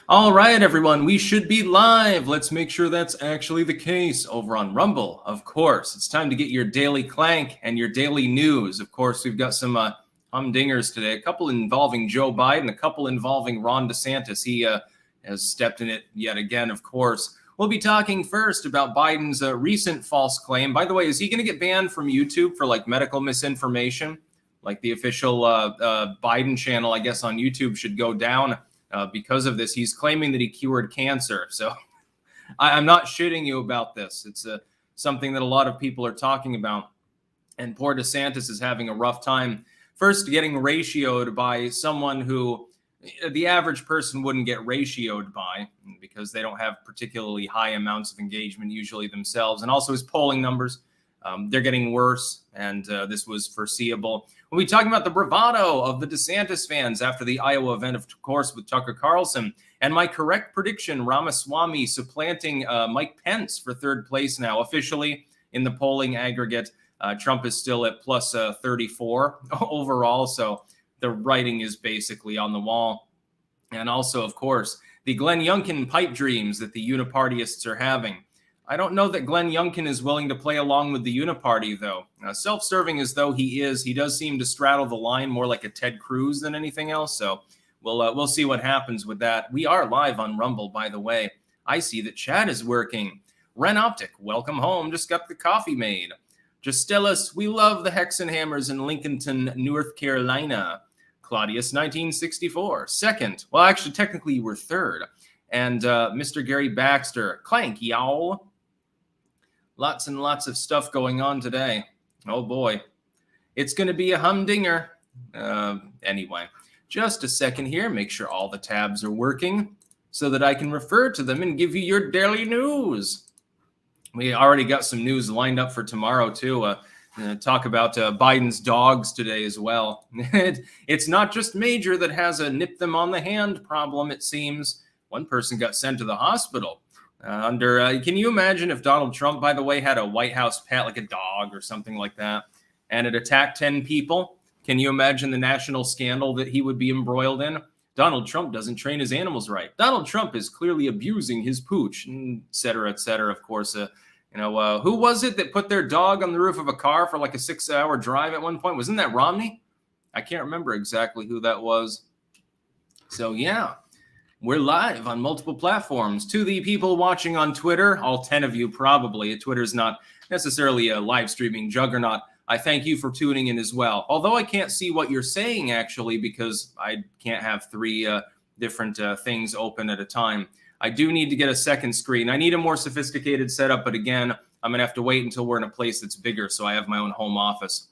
All right, everyone, we should be live. Let's make sure that's actually the case over on Rumble. Of course, it's time to get your daily clank and your daily news. Of course, we've got some humdingers today, a couple involving Joe Biden, a couple involving Ron DeSantis. He has stepped in it yet again, of course. We'll be talking first about Biden's recent false claim. By the way, is he going to get banned from YouTube for like medical misinformation? Like the official Biden channel, I guess, on YouTube should go down because of this. He's claiming that he cured cancer. So I'm not shitting you about this. It's something that a lot of people are talking about. And poor DeSantis is having a rough time. First, getting ratioed by someone who the average person wouldn't get ratioed by because they don't have particularly high amounts of engagement usually themselves. And also his polling numbers, they're getting worse. And this was foreseeable. We'll be talking about the bravado of the DeSantis fans after the Iowa event, of course, with Tucker Carlson. And my correct prediction, Ramaswamy supplanting Mike Pence for third place now. Officially in the polling aggregate, Trump is still at plus 34 overall. So the writing is basically on the wall. And also, of course, the Glenn Youngkin pipe dreams that the unipartyists are having. I don't know that Glenn Youngkin is willing to play along with the uniparty, though. Self-serving as though he is, he does seem to straddle the line more like a Ted Cruz than anything else. So we'll see what happens with that. We are live on Rumble, by the way. I see that chat is working. Ren Optic, welcome home. Just got the coffee made. Justellus, we love the Hexenhammers in Lincolnton, North Carolina. Claudius, 1964. Second. Well, actually, technically, you were third. And Mr. Gary Baxter, clank, y'all. Lots and lots of stuff going on today. Oh, boy. It's going to be a humdinger. Anyway, just a second here. Make sure all the tabs are working so that I can refer to them and give you your daily news. We already got some news lined up for tomorrow, too. Talk about Biden's dogs today as well. It's not just Major that has a nip them on the hand problem, it seems. One person got sent to the hospital. Can you imagine if Donald Trump, by the way, had a White House pet, like a dog or something like that, and it attacked 10 people? Can you imagine the national scandal that he would be embroiled in? Donald Trump doesn't train his animals right. Donald Trump is clearly abusing his pooch, et cetera, et cetera. Of course, who was it that put their dog on the roof of a car for like a 6-hour drive at one point? Wasn't that Romney? I can't remember exactly who that was. So, yeah. We're live on multiple platforms. To the people watching on Twitter, all 10 of you probably, Twitter's not necessarily a live streaming juggernaut. I thank you for tuning in as well. Although I can't see what you're saying, actually, because I can't have three different things open at a time. I do need to get a second screen. I need a more sophisticated setup, but again, I'm going to have to wait until we're in a place that's bigger, so I have my own home office.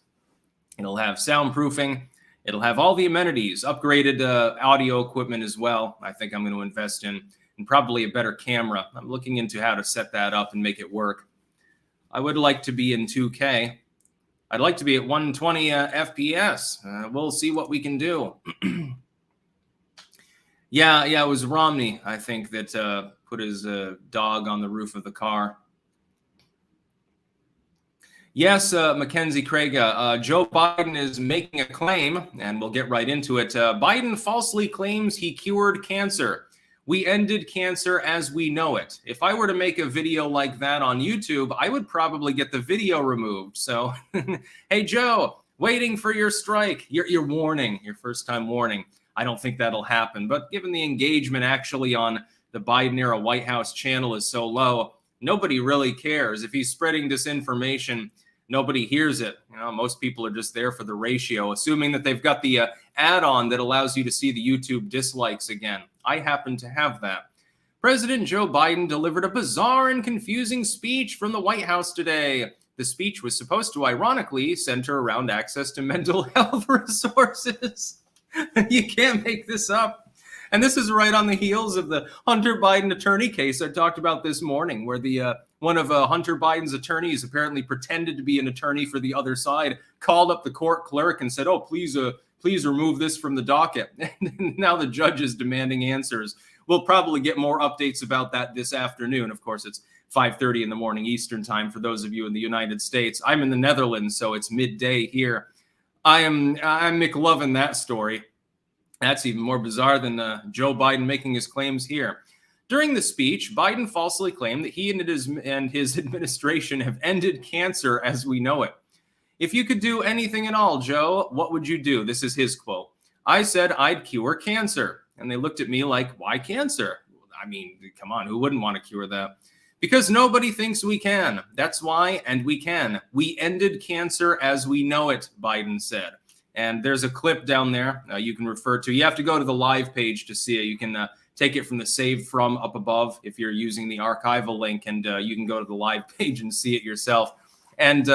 It'll have soundproofing. It'll have all the amenities, upgraded audio equipment as well. I think I'm going to invest in, and probably a better camera. I'm looking into how to set that up and make it work. I would like to be in 2K. I'd like to be at 120 FPS. We'll see what we can do. Yeah, it was Romney, I think, that put his dog on the roof of the car. Yes, Mackenzie Craig, Joe Biden is making a claim, and we'll get right into it. Biden falsely claims he cured cancer. We ended cancer as we know it. If I were to make a video like that on YouTube, I would probably get the video removed. So, hey, Joe, waiting for your strike, your warning, your first-time warning. I don't think that'll happen. But given the engagement actually on the Biden-era White House channel is so low, nobody really cares. If he's spreading disinformation, nobody hears it. Most people are just there for the ratio, assuming that they've got the add-on that allows you to see the YouTube dislikes again. I happen to have that. President Joe Biden delivered a bizarre and confusing speech from the White House today. The speech was supposed to ironically center around access to mental health resources. You can't make this up. And this is right on the heels of the Hunter Biden attorney case I talked about this morning, where the one of Hunter Biden's attorneys apparently pretended to be an attorney for the other side, called up the court clerk and said, "Oh, please remove this from the docket." And now the judge is demanding answers. We'll probably get more updates about that this afternoon. Of course, it's 5:30 in the morning Eastern time for those of you in the United States. I'm in the Netherlands, so it's midday here. I'm McLovin that story. That's even more bizarre than Joe Biden making his claims here. During the speech, Biden falsely claimed that he and his administration have ended cancer as we know it. If you could do anything at all, Joe, what would you do? This is his quote. I said I'd cure cancer. And they looked at me like, why cancer? I mean, come on, who wouldn't want to cure that? Because nobody thinks we can. That's why, and we can. We ended cancer as we know it, Biden said. And there's a clip down there you can refer to. You have to go to the live page to see it. You can take it from the save from up above if you're using the archival link, and you can go to the live page and see it yourself. And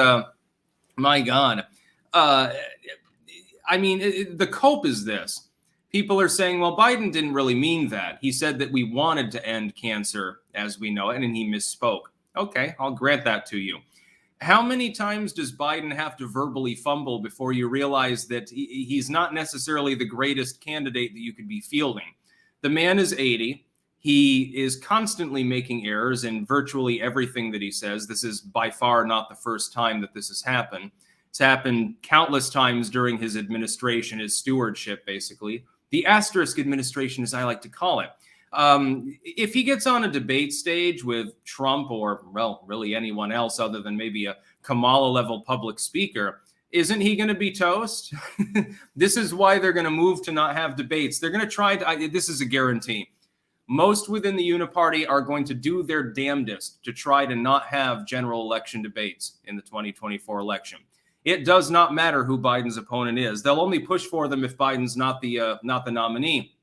my God, I mean, the cope is this. People are saying, well, Biden didn't really mean that. He said that we wanted to end cancer as we know it, and he misspoke. Okay, I'll grant that to you. How many times does Biden have to verbally fumble before you realize that he's not necessarily the greatest candidate that you could be fielding? The man is 80. He is constantly making errors in virtually everything that he says. This is by far not the first time that this has happened. It's happened countless times during his administration, his stewardship, basically. The asterisk administration, as I like to call it. If he gets on a debate stage with Trump or, well, really anyone else other than maybe a Kamala-level public speaker, isn't he going to be toast? This is why they're going to move to not have debates. They're going to try to, this is a guarantee. Most within the Uniparty are going to do their damnedest to try to not have general election debates in the 2024 election. It does not matter who Biden's opponent is. They'll only push for them if Biden's not the nominee.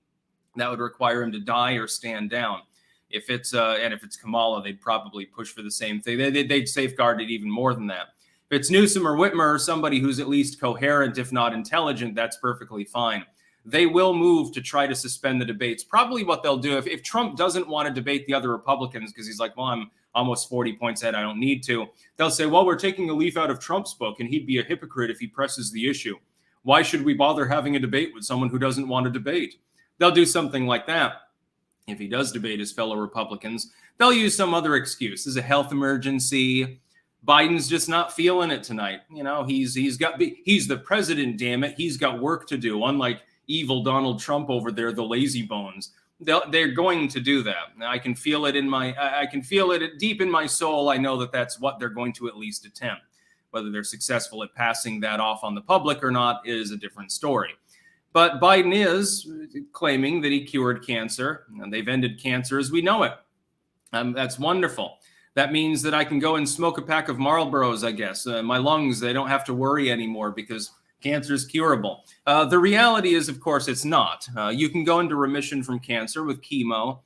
That would require him to die or stand down. If it's Kamala, they'd probably push for the same thing. They'd safeguard it even more than that. If it's Newsom or Whitmer or somebody who's at least coherent, if not intelligent, that's perfectly fine. They will move to try to suspend the debates. Probably what they'll do if Trump doesn't want to debate the other Republicans because he's like, well, I'm almost 40 points ahead, I don't need to. They'll say, well, we're taking a leaf out of Trump's book, and he'd be a hypocrite if he presses the issue. Why should we bother having a debate with someone who doesn't want to debate? They'll do something like that. If he does debate his fellow Republicans, they'll use some other excuse. There's a health emergency. Biden's just not feeling it tonight. You know, he's the president, damn it. He's got work to do, unlike evil Donald Trump over there, the lazy bones. They're going to do that. I can feel it I can feel it deep in my soul. I know that that's what they're going to at least attempt. Whether they're successful at passing that off on the public or not is a different story. But Biden is claiming that he cured cancer, and they've ended cancer as we know it. That's wonderful. That means that I can go and smoke a pack of Marlboros, I guess. My lungs, they don't have to worry anymore because cancer is curable. The reality is, of course, it's not. You can go into remission from cancer with chemo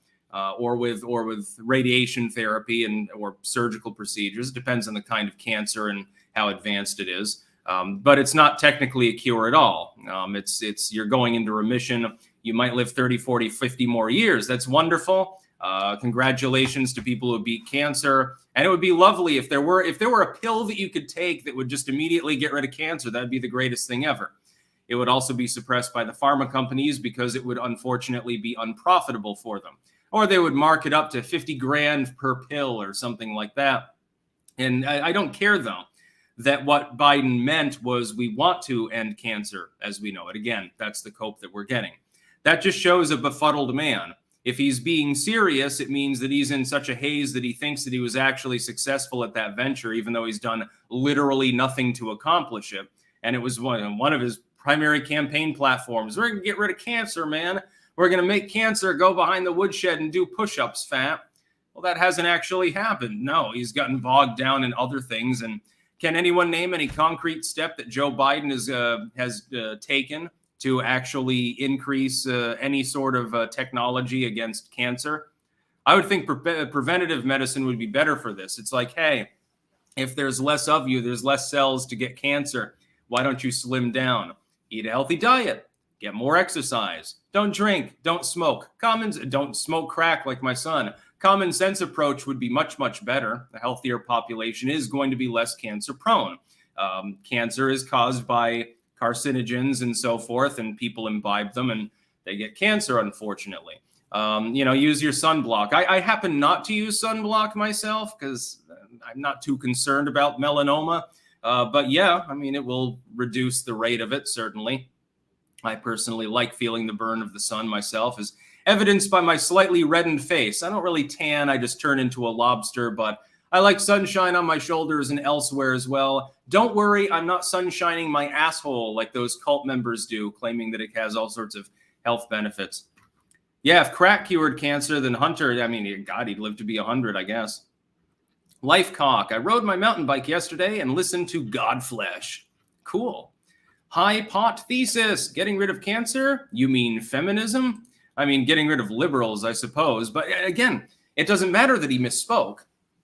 or with radiation therapy or surgical procedures. It depends on the kind of cancer and how advanced it is. But it's not technically a cure at all. You're going into remission. You might live 30, 40, 50 more years. That's wonderful. Congratulations to people who beat cancer. And it would be lovely if there were a pill that you could take that would just immediately get rid of cancer. That'd be the greatest thing ever. It would also be suppressed by the pharma companies because it would unfortunately be unprofitable for them. Or they would mark it up to 50 grand per pill or something like that. And I don't care, though, that what Biden meant was we want to end cancer as we know it. Again, that's the cope that we're getting. That just shows a befuddled man. If he's being serious, it means that he's in such a haze that he thinks that he was actually successful at that venture, even though he's done literally nothing to accomplish it. And it was one of his primary campaign platforms. We're going to get rid of cancer, man. We're going to make cancer go behind the woodshed and do push-ups, fat. Well, that hasn't actually happened. No, he's gotten bogged down in other things. And can anyone name any concrete step that Joe Biden has taken to actually increase any sort of technology against cancer? I would think preventative medicine would be better for this. It's like, hey, if there's less of you, there's less cells to get cancer. Why don't you slim down? Eat a healthy diet. Get more exercise. Don't drink. Don't smoke. Don't smoke crack like my son. Common sense approach would be much, much better. A healthier population is going to be less cancer prone. Cancer is caused by carcinogens and so forth, and people imbibe them and they get cancer, unfortunately. Use your sunblock. I happen not to use sunblock myself because I'm not too concerned about melanoma. But yeah, I mean, it will reduce the rate of it, certainly. I personally like feeling the burn of the sun myself, as evidenced by my slightly reddened face. I don't really tan, I just turn into a lobster, but I like sunshine on my shoulders and elsewhere as well. Don't worry, I'm not sunshining my asshole like those cult members do, claiming that it has all sorts of health benefits. Yeah, if crack cured cancer, then Hunter, I mean, God, he'd live to be 100, I guess. Lifecock, I rode my mountain bike yesterday and listened to Godflesh. Cool. Hypothesis, getting rid of cancer? You mean feminism? I mean, getting rid of liberals, I suppose. But again, it doesn't matter that he misspoke.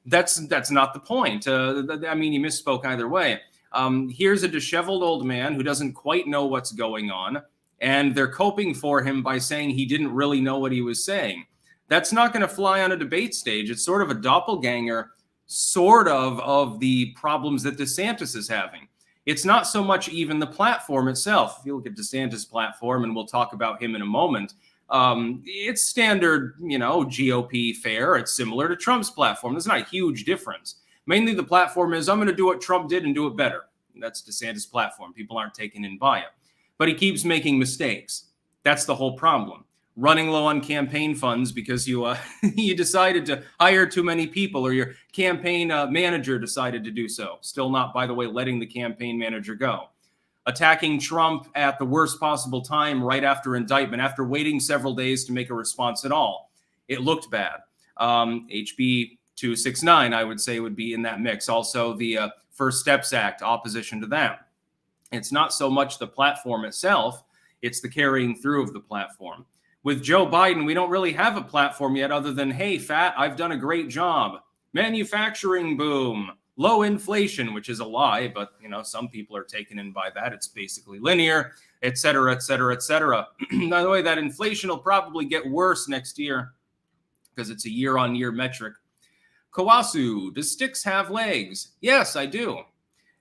That's not the point. I mean, he misspoke either way. Here's a disheveled old man who doesn't quite know what's going on, and they're coping for him by saying he didn't really know what he was saying. That's not going to fly on a debate stage. It's sort of a doppelganger, sort of the problems that DeSantis is having. It's not so much even the platform itself. If you look at DeSantis' platform, and we'll talk about him in a moment, it's standard, GOP fare. It's similar to Trump's platform. There's not a huge difference. Mainly the platform is, I'm going to do what Trump did and do it better. That's DeSantis' platform. People aren't taken in by it. But he keeps making mistakes. That's the whole problem. Running low on campaign funds because you decided to hire too many people, or your campaign manager decided to do so. Still not, by the way, letting the campaign manager go. Attacking Trump at the worst possible time right after indictment, after waiting several days to make a response at all. It looked bad. HB 269, I would say, would be in that mix. Also, the First Steps Act, opposition to that. It's not so much the platform itself, it's the carrying through of the platform. With Joe Biden, we don't really have a platform yet other than, hey, fat, I've done a great job. Manufacturing boom. Low inflation, which is a lie, but, some people are taken in by that. It's basically linear, et cetera, et cetera, et cetera. By the way, that inflation will probably get worse next year because it's a year-on-year metric. Kawasu, does sticks have legs? Yes, I do.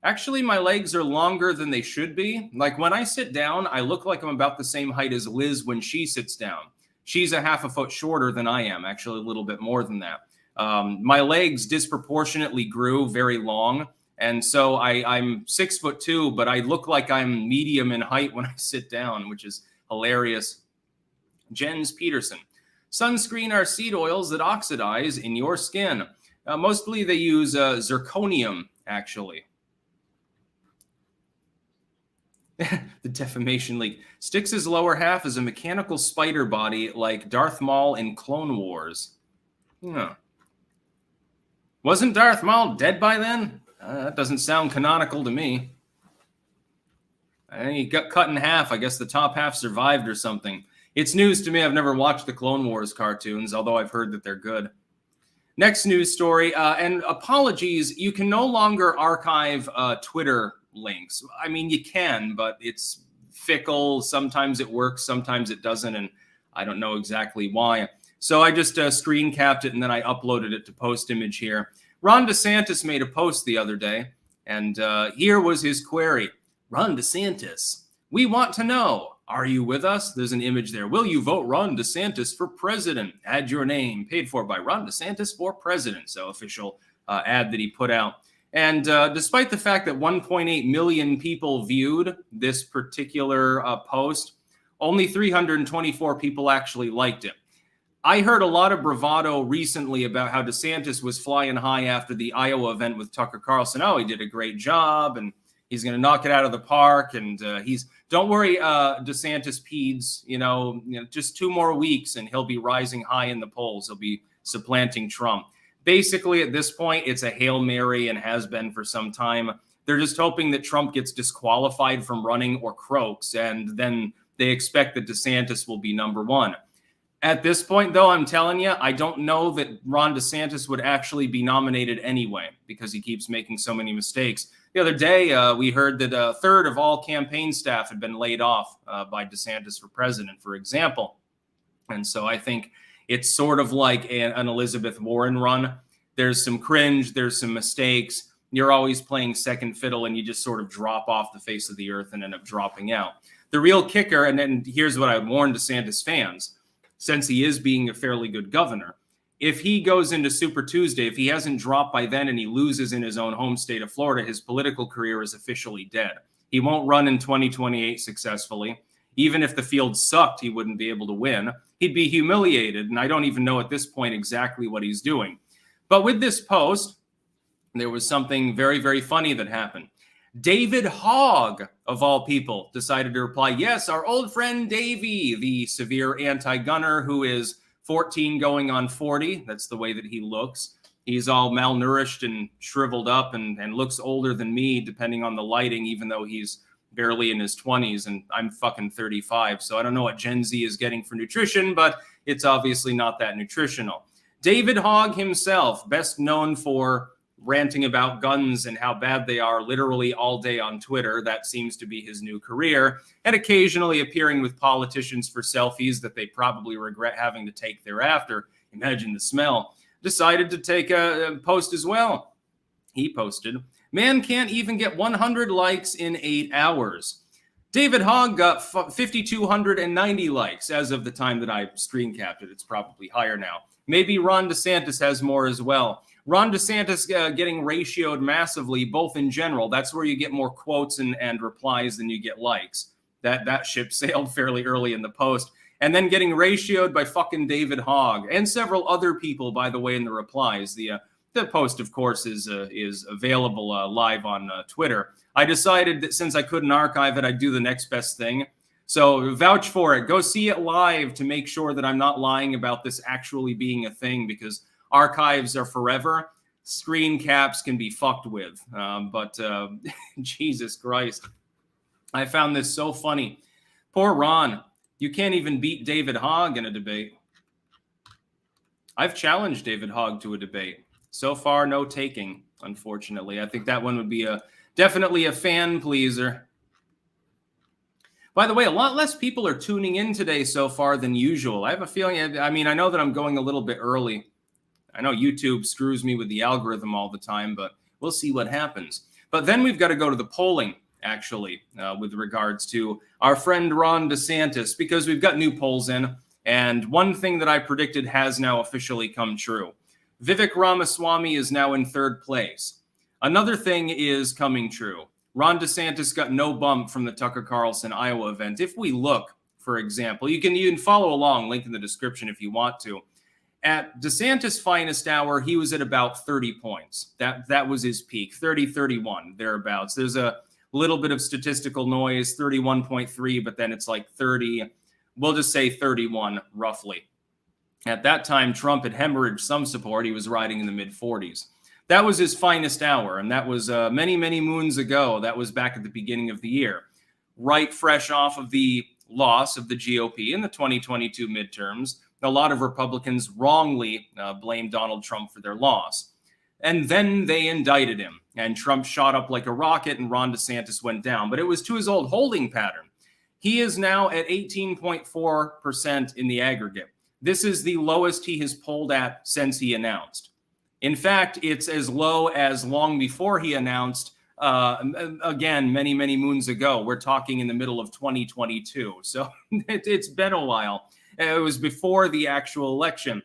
Actually, my legs are longer than they should be. Like when I sit down, I look like I'm about the same height as Liz when she sits down. She's a half a foot shorter than I am, actually a little bit more than that. My legs disproportionately grew very long. And so I'm 6'2", but I look like I'm medium in height when I sit down, which is hilarious. Jens Peterson, sunscreen are seed oils that oxidize in your skin. Mostly they use zirconium, actually. The Defamation League. Styx's lower half is a mechanical spider body like Darth Maul in Clone Wars. Wasn't Darth Maul dead by then? That doesn't sound canonical to me. He got cut in half. I guess the top half survived or something. It's news to me. I've never watched the Clone Wars cartoons, although I've heard that they're good. Next news story, and apologies, you can no longer archive Twitter links. I mean, you can, but it's fickle. Sometimes it works, sometimes it doesn't, and I don't know exactly why. So I just screen capped it and then I uploaded it to post image here. Ron DeSantis made a post the other day, and here was his query. Ron DeSantis, we want to know, are you with us? There's an image there. Will you vote Ron DeSantis for president? Add your name. Paid for by Ron DeSantis for president. So official ad that he put out. And despite the fact that 1.8 million people viewed this particular post, only 324 people actually liked it. I heard a lot of bravado recently about how DeSantis was flying high after the Iowa event with Tucker Carlson. Oh, he did a great job, and he's going to knock it out of the park. And don't worry, DeSantis peds, just 2 more weeks and he'll be rising high in the polls. He'll be supplanting Trump. Basically, at this point, it's a Hail Mary and has been for some time. They're just hoping that Trump gets disqualified from running or croaks, and then they expect that DeSantis will be number one. At this point, though, I'm telling you, I don't know that Ron DeSantis would actually be nominated anyway because he keeps making so many mistakes. The other day, we heard that a third of all campaign staff had been laid off by DeSantis for president, for example. And so I think it's sort of like an Elizabeth Warren run. There's some cringe, there's some mistakes. You're always playing second fiddle and you just sort of drop off the face of the earth and end up dropping out. The real kicker, and then here's what I would warn DeSantis fans, since he is being a fairly good governor, if he goes into Super Tuesday, if he hasn't dropped by then and he loses in his own home state of Florida, his political career is officially dead. He won't run in 2028 successfully. Even if the field sucked, he wouldn't be able to win. He'd be humiliated, and I don't even know at this point exactly what he's doing. But with this post, there was something very, very funny that happened. David Hogg, of all people, decided to reply, yes, our old friend Davey, the severe anti-gunner who is 14 going on 40. That's the way that he looks. He's all malnourished and shriveled up and looks older than me, depending on the lighting, even though he's barely in his 20s and I'm fucking 35. So I don't know what Gen Z is getting for nutrition, but it's obviously not that nutritional. David Hogg himself, best known for ranting about guns and how bad they are literally all day on Twitter. That seems to be his new career. And occasionally appearing with politicians for selfies that they probably regret having to take thereafter. Imagine the smell. Decided to take a post as well. He posted, man can't even get 100 likes in 8 hours. David Hogg got 5,290 likes as of the time that I screen capped it. It's probably higher now. Maybe Ron DeSantis has more as well. Ron DeSantis getting ratioed massively, both in general. That's where you get more quotes and replies than you get likes. That ship sailed fairly early in the post. And then getting ratioed by fucking David Hogg and several other people, by the way, in the replies. The post, of course, is available live on Twitter. I decided that since I couldn't archive it, I'd do the next best thing. So vouch for it. Go see it live to make sure that I'm not lying about this actually being a thing, because archives are forever. Screen caps can be fucked with. But Jesus Christ. I found this so funny. Poor Ron. You can't even beat David Hogg in a debate. I've challenged David Hogg to a debate. So far, no taking, unfortunately. I think that one would be definitely a fan pleaser. By the way, a lot less people are tuning in today so far than usual. I have a feeling, I mean, I know that I'm going a little bit early. I know YouTube screws me with the algorithm all the time, but we'll see what happens. But then we've got to go to the polling, actually, with regards to our friend Ron DeSantis, because we've got new polls in. And one thing that I predicted has now officially come true. Vivek Ramaswamy is now in third place. Another thing is coming true. Ron DeSantis got no bump from the Tucker Carlson Iowa event. If we look, for example, you can follow along, link in the description if you want to. At DeSantis' finest hour, he was at about 30 points. That was his peak, 30, 31, thereabouts. There's a little bit of statistical noise, 31.3, but then it's like 30. We'll just say 31, roughly. At that time, Trump had hemorrhaged some support. He was riding in the mid-40s. That was his finest hour, and that was many, many moons ago. That was back at the beginning of the year, right fresh off of the loss of the GOP in the 2022 midterms. A lot of Republicans wrongly blamed Donald Trump for their loss. And then they indicted him, and Trump shot up like a rocket, and Ron DeSantis went down. But it was to his old holding pattern. He is now at 18.4% in the aggregate. This is the lowest he has polled at since he announced. In fact, it's as low as long before he announced, again, many, many moons ago. We're talking in the middle of 2022. So it's been a while. It was before the actual election.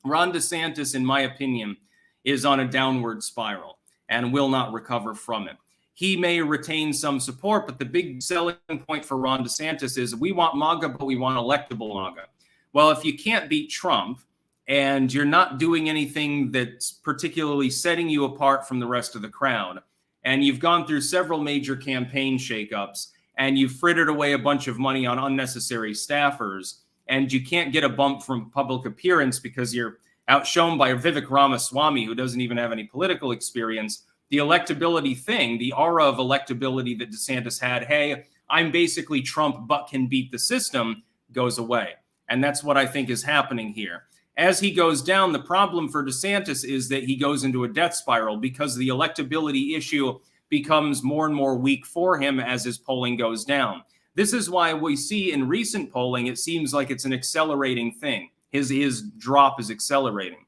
Ron DeSantis, in my opinion, is on a downward spiral and will not recover from it. He may retain some support, but the big selling point for Ron DeSantis is we want MAGA, but we want electable MAGA. Well, if you can't beat Trump and you're not doing anything that's particularly setting you apart from the rest of the crowd, and you've gone through several major campaign shakeups, and you've frittered away a bunch of money on unnecessary staffers, and you can't get a bump from public appearance because you're outshone by Vivek Ramaswamy, who doesn't even have any political experience, the electability thing, the aura of electability that DeSantis had, hey, I'm basically Trump but can beat the system, goes away. And that's what I think is happening here. As he goes down, the problem for DeSantis is that he goes into a death spiral because the electability issue becomes more and more weak for him as his polling goes down. This is why we see in recent polling, it seems like it's an accelerating thing. His drop is accelerating.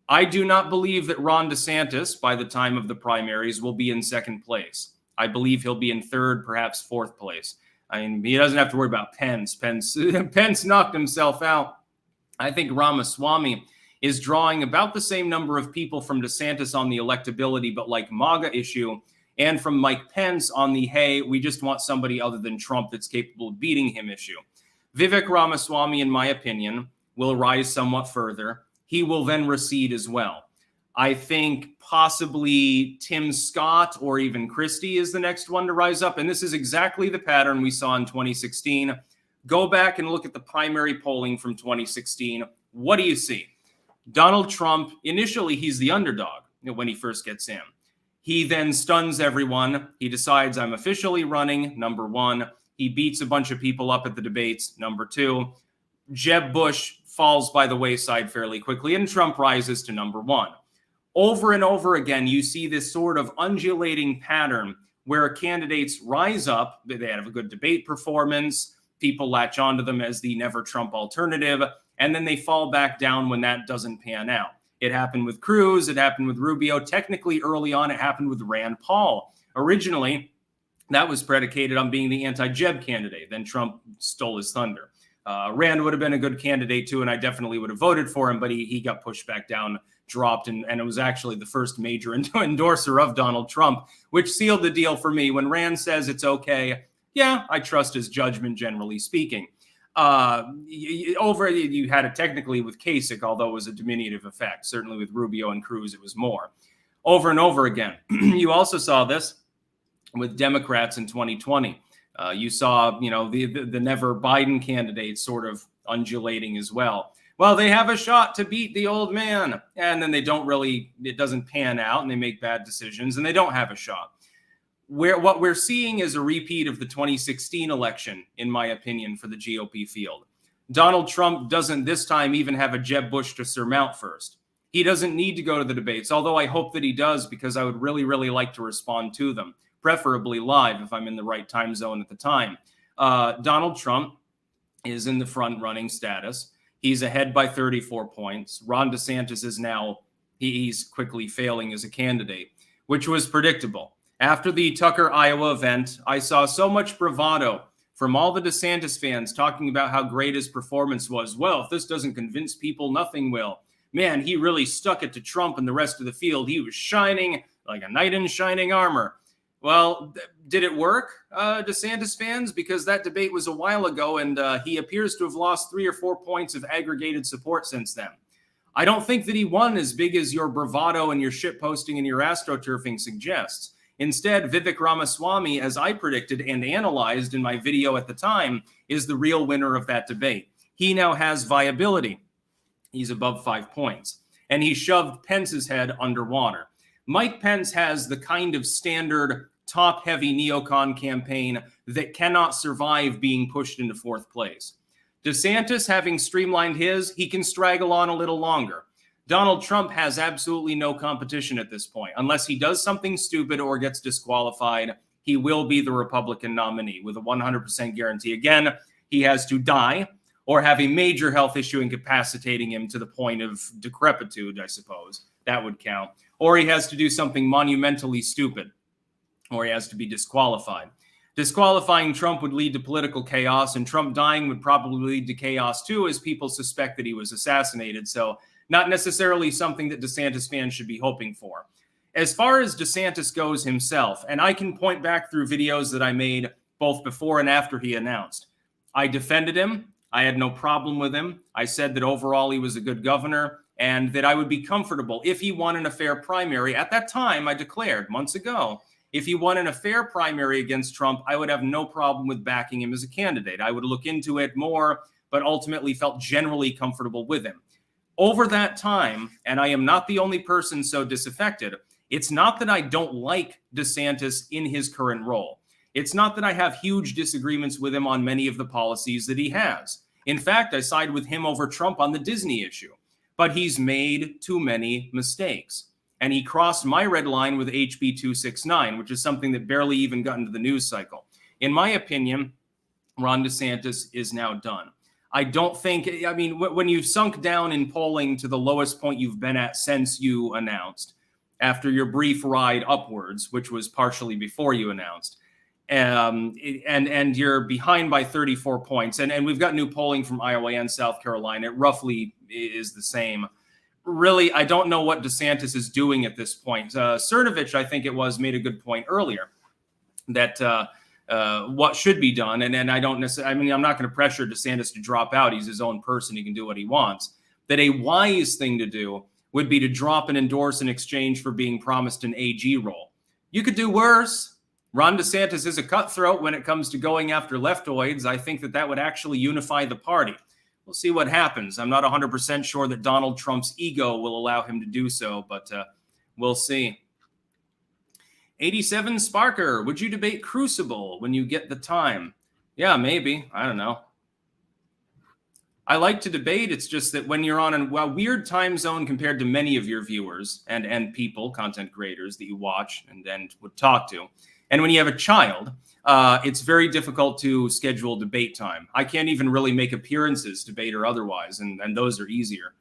I do not believe that Ron DeSantis, by the time of the primaries, will be in second place. I believe he'll be in third, perhaps fourth place. I mean, he doesn't have to worry about Pence. Pence knocked himself out. I think Ramaswamy is drawing about the same number of people from DeSantis on the electability, but like MAGA issue, and from Mike Pence on the, hey, we just want somebody other than Trump that's capable of beating him issue. Vivek Ramaswamy, in my opinion, will rise somewhat further. He will then recede as well. I think possibly Tim Scott or even Christie is the next one to rise up. And this is exactly the pattern we saw in 2016. Go back and look at the primary polling from 2016. What do you see? Donald Trump, initially, he's the underdog when he first gets in. He then stuns everyone. He decides, I'm officially running, number one. He beats a bunch of people up at the debates, number two. Jeb Bush falls by the wayside fairly quickly, and Trump rises to number one. Over and over again, you see this sort of undulating pattern where candidates rise up, they have a good debate performance, people latch onto them as the never Trump alternative, and then they fall back down when that doesn't pan out. It happened with Cruz, it happened with Rubio. Technically, early on, it happened with Rand Paul. Originally, that was predicated on being the anti-Jeb candidate. Then Trump stole his thunder. Rand would have been a good candidate too, and I definitely would have voted for him, but he got pushed back down, dropped, and it was actually the first major endorser of Donald Trump, which sealed the deal for me. When Rand says it's okay, yeah, I trust his judgment, generally speaking. You had it technically with Kasich, although it was a diminutive effect. Certainly with Rubio and Cruz, it was more. Over and over again. You also saw this with Democrats in 2020. You saw, the never Biden candidate sort of undulating as well. Well, they have a shot to beat the old man, and then it doesn't pan out, and they make bad decisions, and they don't have a shot. What we're seeing is a repeat of the 2016 election, in my opinion, for the GOP field. Donald Trump doesn't this time even have a Jeb Bush to surmount first. He doesn't need to go to the debates, although I hope that he does, because I would really, really like to respond to them, preferably live if I'm in the right time zone at the time. Donald Trump is in the front running status. He's ahead by 34 points. Ron DeSantis is now, he's quickly failing as a candidate, which was predictable. After the Tucker, Iowa event, I saw so much bravado from all the DeSantis fans talking about how great his performance was. Well, if this doesn't convince people, nothing will. Man, he really stuck it to Trump and the rest of the field. He was shining like a knight in shining armor. Well, did it work, DeSantis fans? Because that debate was a while ago, and he appears to have lost 3 or 4 points of aggregated support since then. I don't think that he won as big as your bravado and your shitposting and your astroturfing suggests. Instead, Vivek Ramaswamy, as I predicted and analyzed in my video at the time, is the real winner of that debate. He now has viability. He's above 5 points, and he shoved Pence's head underwater. Mike Pence has the kind of standard top-heavy neocon campaign that cannot survive being pushed into 4th place. DeSantis, having streamlined his, he can straggle on a little longer. Donald Trump has absolutely no competition at this point. Unless he does something stupid or gets disqualified, he will be the Republican nominee with a 100% guarantee. Again, he has to die or have a major health issue incapacitating him to the point of decrepitude, I suppose. That would count. Or he has to do something monumentally stupid, or he has to be disqualified. Disqualifying Trump would lead to political chaos, and Trump dying would probably lead to chaos too, as people suspect that he was assassinated. So not necessarily something that DeSantis fans should be hoping for. As far as DeSantis goes himself, and I can point back through videos that I made both before and after he announced, I defended him. I had no problem with him. I said that overall he was a good governor and that I would be comfortable if he won in a fair primary. At that time, I declared months ago, if he won in a fair primary against Trump, I would have no problem with backing him as a candidate. I would look into it more, but ultimately felt generally comfortable with him. Over that time, and I am not the only person so disaffected, it's not that I don't like DeSantis in his current role. It's not that I have huge disagreements with him on many of the policies that he has. In fact, I side with him over Trump on the Disney issue. But he's made too many mistakes. And he crossed my red line with HB 269, which is something that barely even got into the news cycle. In my opinion, Ron DeSantis is now done. I don't think, when you've sunk down in polling to the lowest point you've been at since you announced, after your brief ride upwards, which was partially before you announced, and you're behind by 34 points, and we've got new polling from Iowa and South Carolina. It roughly is the same. really, I don't know what Desantis is doing at this point. Cernovich, I think it was, made a good point earlier that what should be done, and I don't necessarily, I mean, I'm not going to pressure DeSantis to drop out. He's his own person. He can do what he wants. That a wise thing to do would be to drop and endorse in exchange for being promised an AG role. You could do worse. Ron DeSantis is a cutthroat when it comes to going after leftoids. I think that would actually unify the party. We'll see what happens. I'm not 100% sure that Donald Trump's ego will allow him to do so, but we'll see. 87 Sparker, would you debate Crucible when you get the time? Yeah, maybe. I don't know. I like to debate. It's just that when you're on a weird time zone compared to many of your viewers and people, content creators that you watch and would talk to, and when you have a child, it's very difficult to schedule debate time. I can't even really make appearances, debate or otherwise, and those are easier.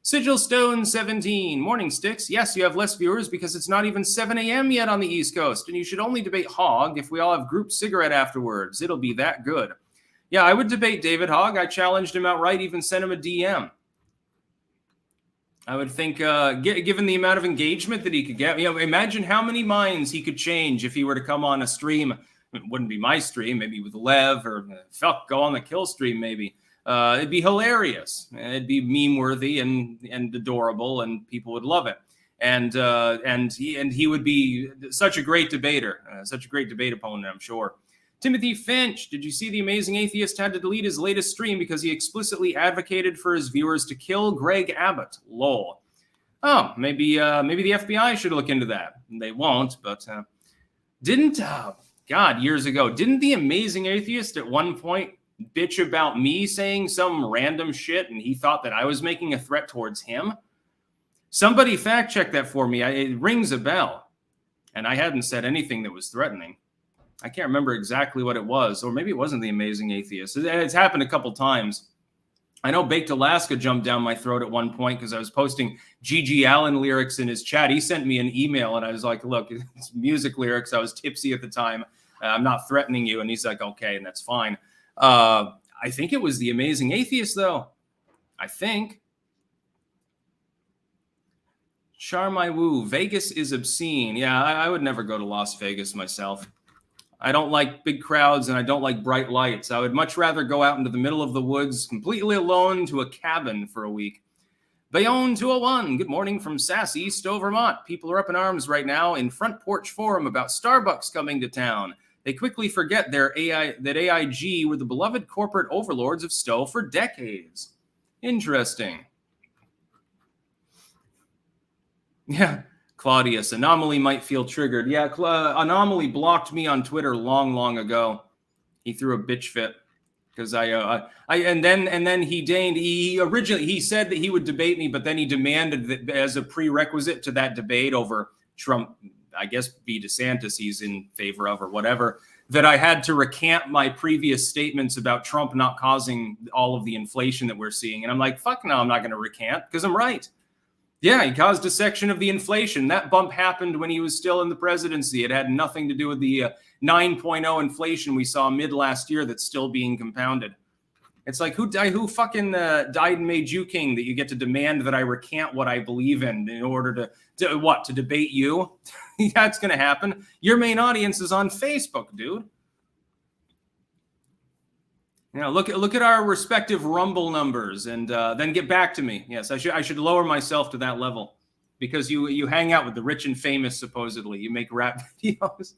Sigil Stone 17, morning Sticks. Yes, you have less viewers because it's not even 7 a.m. yet on the East Coast, and you should only debate Hogg if we all have group cigarette afterwards. It'll be that good. Yeah, I would debate David Hogg. I challenged him outright, even sent him a DM. I would think, given the amount of engagement that he could get, imagine how many minds he could change if he were to come on a stream. It wouldn't be my stream, maybe with Lev or go on the Kill stream, maybe. It'd be hilarious. It'd be meme-worthy and adorable, and people would love it. And he would be such a great debater, such a great debate opponent, I'm sure. Timothy Finch, did you see the Amazing Atheist had to delete his latest stream because he explicitly advocated for his viewers to kill Greg Abbott? Lol. Oh, maybe the FBI should look into that. They won't, but years ago, didn't the Amazing Atheist at one point bitch about me saying some random shit and he thought that I was making a threat towards him? Somebody fact check that for me. It rings a bell. And I hadn't said anything that was threatening. I can't remember exactly what it was, or maybe it wasn't the Amazing Atheist. It's happened a couple times. I know Baked Alaska jumped down my throat at one point because I was posting G.G. Allen lyrics in his chat. He sent me an email and I was like, look, it's music lyrics. I was tipsy at the time. I'm not threatening you. And he's like, okay, and that's fine. I think it was the Amazing Atheist, though. I think. Charmai Wu, Vegas is obscene. Yeah, I would never go to Las Vegas myself. I don't like big crowds and I don't like bright lights. I would much rather go out into the middle of the woods completely alone to a cabin for a week. Bayonne 201, good morning from Sassy, Stowe, Vermont. People are up in arms right now in Front Porch Forum about Starbucks coming to town. They quickly forget that AIG were the beloved corporate overlords of Stowe for decades. Interesting. Yeah. Claudius, Anomaly might feel triggered. Yeah, Anomaly blocked me on Twitter long ago. He threw a bitch fit because and then he originally said that he would debate me, but then he demanded that as a prerequisite to that debate over Trump, I guess be DeSantis he's in favor of or whatever, that I had to recant my previous statements about Trump not causing all of the inflation that we're seeing. And I'm like, fuck no, I'm not going to recant because I'm right. Yeah, he caused a section of the inflation. That bump happened when he was still in the presidency. It had nothing to do with the 9.0 inflation we saw mid last year that's still being compounded. It's like, who fucking died and made you king that you get to demand that I recant what I believe in order to debate you? That's going to happen. Your main audience is on Facebook, dude. You know, look at our respective Rumble numbers and then get back to me. Yes, I should lower myself to that level because you hang out with the rich and famous, supposedly. You make rap videos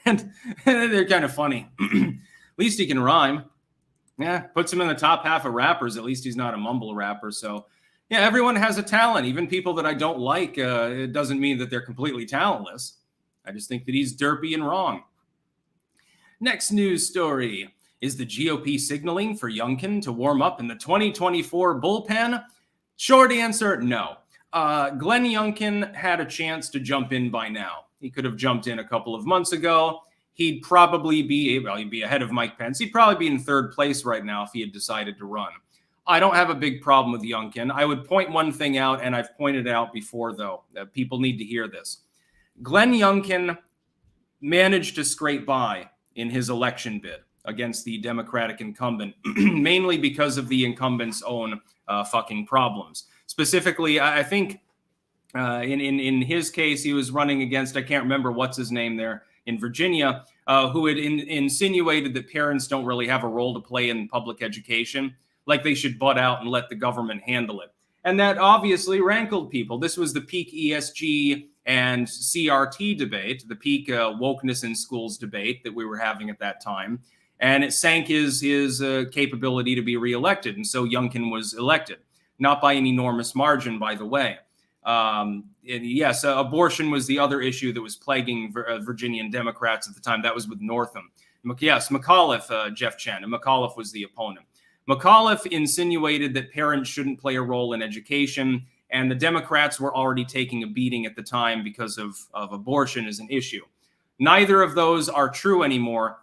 and they're kind of funny. At least he can rhyme. Yeah, puts him in the top half of rappers. At least he's not a mumble rapper. So, yeah, everyone has a talent. Even people that I don't like, it doesn't mean that they're completely talentless. I just think that he's derpy and wrong. Next news story. Is the GOP signaling for Youngkin to warm up in the 2024 bullpen? Short answer, no. Glenn Youngkin had a chance to jump in by now. He could have jumped in a couple of months ago. He'd probably be ahead of Mike Pence. He'd probably be in third place right now if he had decided to run. I don't have a big problem with Youngkin. I would point one thing out, and I've pointed it out before, though, that people need to hear this. Glenn Youngkin managed to scrape by in his election bid. against the Democratic incumbent, mainly because of the incumbent's own fucking problems. Specifically, I think in his case, he was running against, I can't remember what's his name there in Virginia, who had insinuated that parents don't really have a role to play in public education, like they should butt out and let the government handle it. And that obviously rankled people. This was the peak ESG and CRT debate, the peak wokeness in schools debate that we were having at that time. And it sank his capability to be reelected. And so Youngkin was elected, not by an enormous margin, by the way. And yes, abortion was the other issue that was plaguing Virginian Democrats at the time. That was with Northam. Yes, McAuliffe, Jeff Chen, and McAuliffe was the opponent. McAuliffe insinuated that parents shouldn't play a role in education, and the Democrats were already taking a beating at the time because of abortion as an issue. Neither of those are true anymore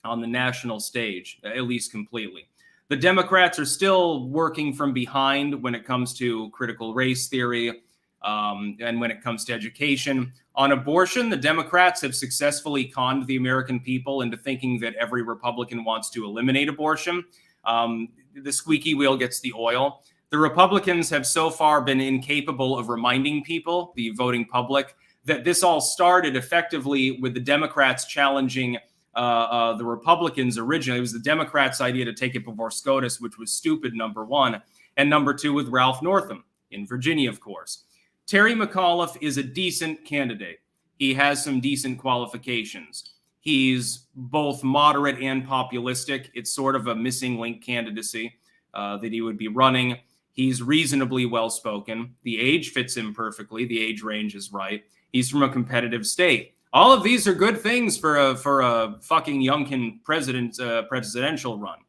on the national stage, at least completely. The Democrats are still working from behind when it comes to critical race theory and when it comes to education. On abortion, the Democrats have successfully conned the American people into thinking that every Republican wants to eliminate abortion. The squeaky wheel gets the oil. The Republicans have so far been incapable of reminding people, the voting public, that this all started effectively with the Democrats challenging the Republicans originally. It was the Democrats' idea to take it before SCOTUS, which was stupid, number one. And number two, with Ralph Northam in Virginia, of course. Terry McAuliffe is a decent candidate. He has some decent qualifications. He's both moderate and populistic. It's sort of a missing link candidacy that he would be running. He's reasonably well-spoken. The age fits him perfectly. The age range is right. He's from a competitive state. All of these are good things for a fucking Youngkin presidential run.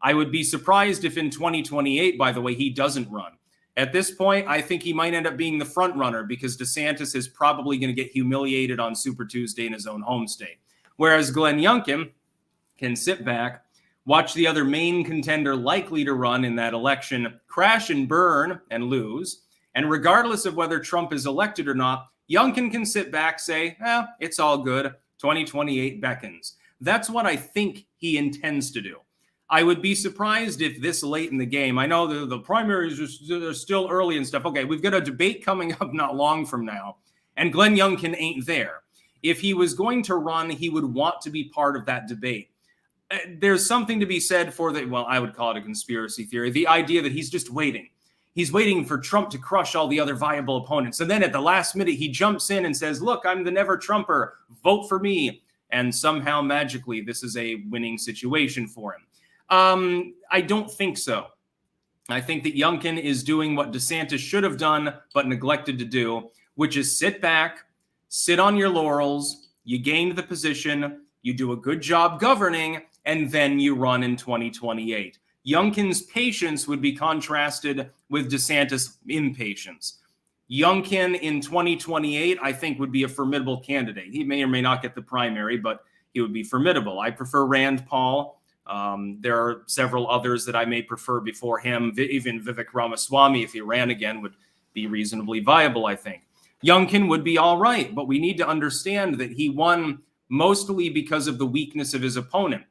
I would be surprised if in 2028, by the way, he doesn't run. At this point, I think he might end up being the front runner because Desantis is probably going to get humiliated on Super Tuesday in his own home state. Whereas Glenn Youngkin can sit back, watch the other main contender likely to run in that election crash and burn and lose. And regardless of whether Trump is elected or not, Youngkin can sit back, say, it's all good. 2028 beckons. That's what I think he intends to do. I would be surprised if this late in the game, I know the primaries are still early and stuff. Okay, we've got a debate coming up not long from now, and Glenn Youngkin ain't there. If he was going to run, he would want to be part of that debate. There's something to be said for I would call it a conspiracy theory, the idea that he's just waiting. He's waiting for Trump to crush all the other viable opponents. And then at the last minute, he jumps in and says, look, I'm the never Trumper. Vote for me. And somehow magically, this is a winning situation for him. I don't think so. I think that Youngkin is doing what DeSantis should have done, but neglected to do, which is sit back, sit on your laurels. You gained the position. You do a good job governing, and then you run in 2028. Youngkin's patience would be contrasted with DeSantis' impatience. Youngkin in 2028, I think, would be a formidable candidate. He may or may not get the primary, but he would be formidable. I prefer Rand Paul. There are several others that I may prefer before him. Even Vivek Ramaswamy, if he ran again, would be reasonably viable, I think. Youngkin would be all right, but we need to understand that he won mostly because of the weakness of his opponent.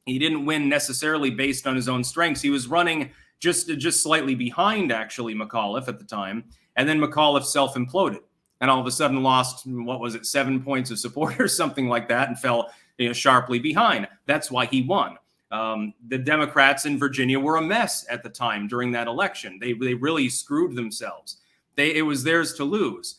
He didn't win necessarily based on his own strengths. He was running just slightly behind, actually, McAuliffe at the time. And then McAuliffe self-imploded and all of a sudden lost, 7 points of support or something like that and fell sharply behind. That's why he won. The Democrats in Virginia were a mess at the time during that election. They really screwed themselves. It was theirs to lose.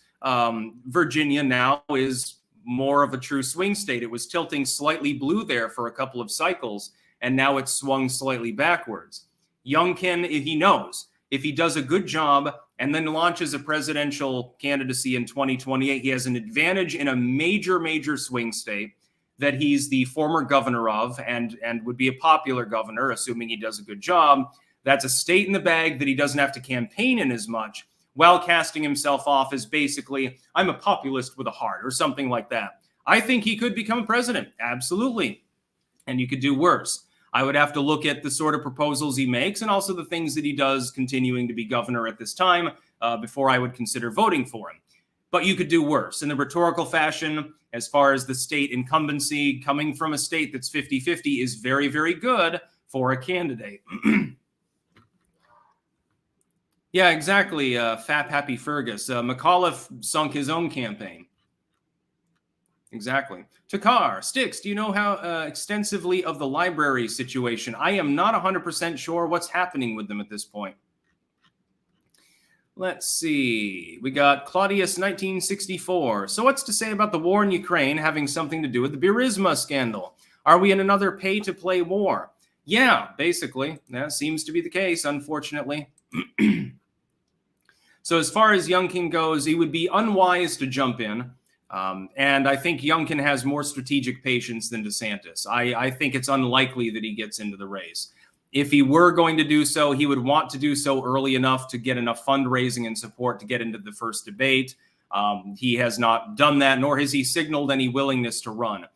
Virginia now is more of a true swing state. It was tilting slightly blue there for a couple of cycles, and now it's swung slightly backwards. Youngkin, he knows if he does a good job and then launches a presidential candidacy in 2028, he has an advantage in a major swing state that he's the former governor of and would be a popular governor, assuming he does a good job. That's a state in the bag that he doesn't have to campaign in as much, while casting himself off as basically, I'm a populist with a heart or something like that. I think he could become president. Absolutely. And you could do worse. I would have to look at the sort of proposals he makes and also the things that he does continuing to be governor at this time before I would consider voting for him. but you could do worse. In the rhetorical fashion, as far as the state incumbency, coming from a state that's 50-50 is very, very good for a candidate. Yeah, exactly. Fap Happy Fergus. McAuliffe sunk his own campaign. Exactly. Takar, Sticks, do you know how extensively of the library situation? I am not 100% sure what's happening with them at this point. Let's see. We got Claudius 1964. So what's to say about the war in Ukraine having something to do with the Burisma scandal? Are we in another pay-to-play war? Yeah, basically. That seems to be the case, unfortunately. So as far as Youngkin goes, he would be unwise to jump in. And I think Youngkin has more strategic patience than Desantis. I think it's unlikely that he gets into the race. If he were going to do so, he would want to do so early enough to get enough fundraising and support to get into the first debate. He has not done that, nor has he signaled any willingness to run.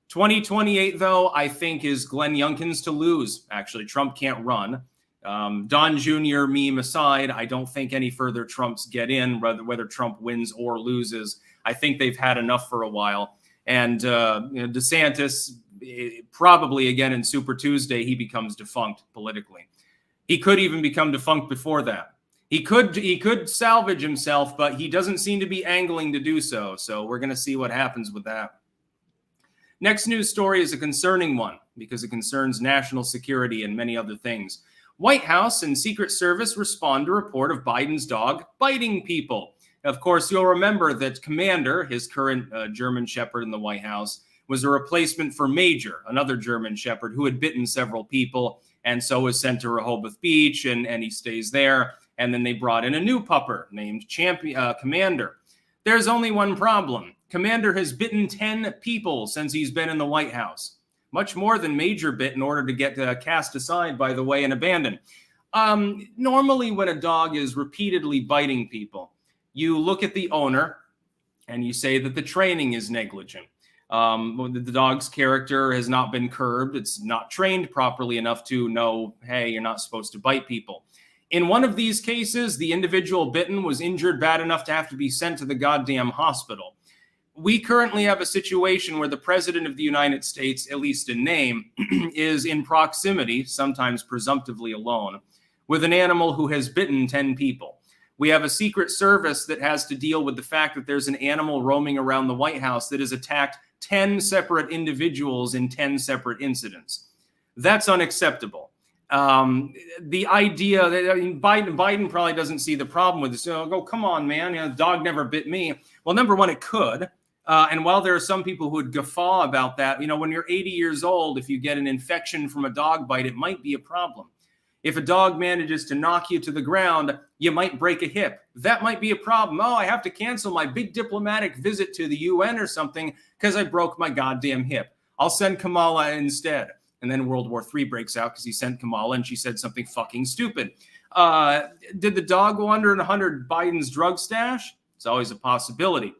2028, though, I think is Glenn Youngkin's to lose. Actually, Trump can't run. Don Jr. meme aside, I don't think any further Trumps get in, whether Trump wins or loses. I think they've had enough for a while. And DeSantis, probably again in Super Tuesday, he becomes defunct politically. He could even become defunct before that. He could salvage himself, but he doesn't seem to be angling to do so. So we're going to see what happens with that. Next news story is a concerning one because it concerns national security and many other things. White House and Secret Service respond to report of Biden's dog biting people. Of course, you'll remember that Commander, his current German Shepherd in the White House, was a replacement for Major, another German Shepherd who had bitten several people and so was sent to Rehoboth Beach and he stays there. And then they brought in a new pupper named Commander. There's only one problem. Commander has bitten 10 people since he's been in the White House. Much more than Major bit in order to get cast aside, by the way, and abandoned. Normally, when a dog is repeatedly biting people, you look at the owner and you say that the training is negligent. The dog's character has not been curbed. It's not trained properly enough to know, hey, you're not supposed to bite people. In one of these cases, the individual bitten was injured bad enough to have to be sent to the goddamn hospital. We currently have a situation where the president of the United States, at least in name, is in proximity, sometimes presumptively alone, with an animal who has bitten 10 people. We have a Secret Service that has to deal with the fact that there's an animal roaming around the White House that has attacked 10 separate individuals in 10 separate incidents. That's unacceptable. The idea that Biden probably doesn't see the problem with this. Go, come on, man. The dog never bit me. Well, number one, it could. And while there are some people who would guffaw about that, when you're 80 years old, if you get an infection from a dog bite, it might be a problem. If a dog manages to knock you to the ground, you might break a hip. That might be a problem. Oh, I have to cancel my big diplomatic visit to the UN or something because I broke my goddamn hip. I'll send Kamala instead. And then World War III breaks out because he sent Kamala and she said something fucking stupid. Did the dog go under 100 Biden's drug stash? It's always a possibility.